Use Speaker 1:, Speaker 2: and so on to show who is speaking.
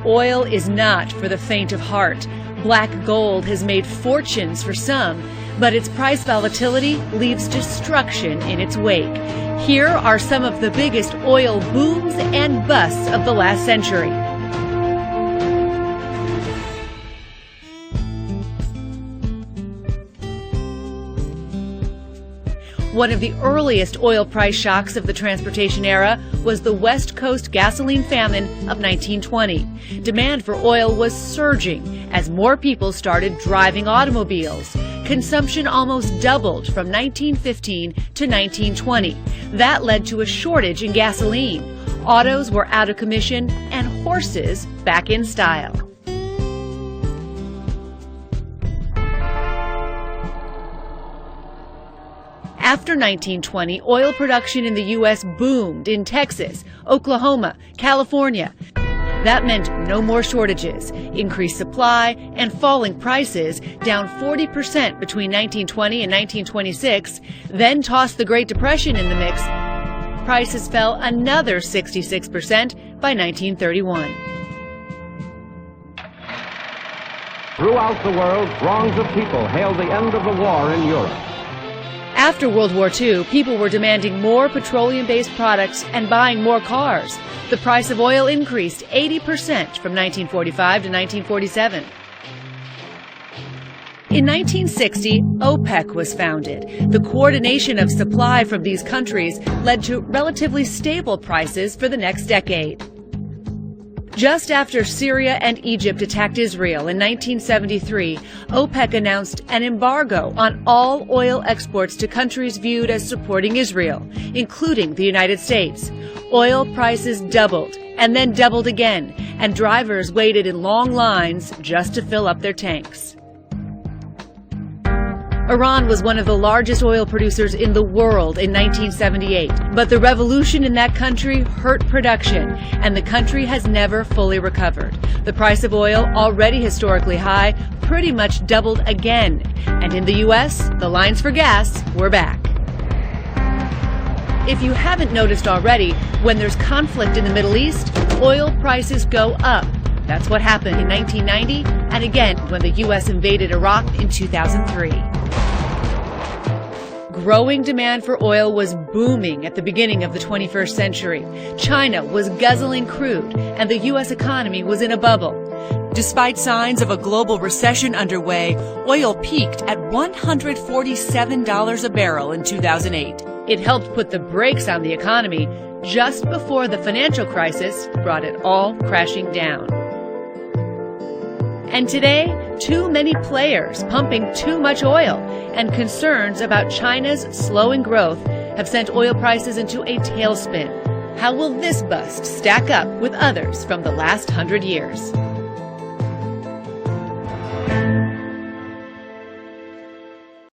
Speaker 1: Oil is not for the faint of heart. Black gold has made fortunes for some, but its price volatility leaves destruction in its wake. Here are some of the biggest oil booms and busts of the last century. One of the earliest oil price shocks of the transportation era was the West Coast gasoline famine of 1920. Demand for oil was surging as more people started driving automobiles. Consumption almost doubled from 1915 to 1920. That led to a shortage in gasoline. Autos were out of commission and horses back in style. After 1920, oil production in the U.S. boomed in Texas, Oklahoma, California. That meant no more shortages, increased supply, and falling prices, down 40% between 1920 and 1926. Then tossed the Great Depression in the mix. Prices fell another 66% by 1931.
Speaker 2: Throughout the world, throngs of people hailed the end of the war in Europe.
Speaker 1: After World War II, people were demanding more petroleum-based products and buying more cars. The price of oil increased 80% from 1945 to 1947. In 1960, OPEC was founded. The coordination of supply from these countries led to relatively stable prices for the next decade. Just after Syria and Egypt attacked Israel in 1973, OPEC announced an embargo on all oil exports to countries viewed as supporting Israel, including the United States. Oil prices doubled and then doubled again, and drivers waited in long lines just to fill up their tanks. Iran was one of the largest oil producers in the world in 1978, but the revolution in that country hurt production, and the country has never fully recovered. The price of oil, already historically high, pretty much doubled again. And in the U.S., the lines for gas were back. If you haven't noticed already, when there's conflict in the Middle East, oil prices go up. That's what happened in 1990 and again when the U.S. invaded Iraq in 2003. Growing demand for oil was booming at the beginning of the 21st century. China was guzzling crude, and the U.S. economy was in a bubble. Despite signs of a global recession underway, oil peaked at $147 a barrel in 2008. It helped put the brakes on the economy just before the financial crisis brought it all crashing down. And today, too many players pumping too much oil and concerns about China's slowing growth have sent oil prices into a tailspin. How will this bust stack up with others from the last 100 years?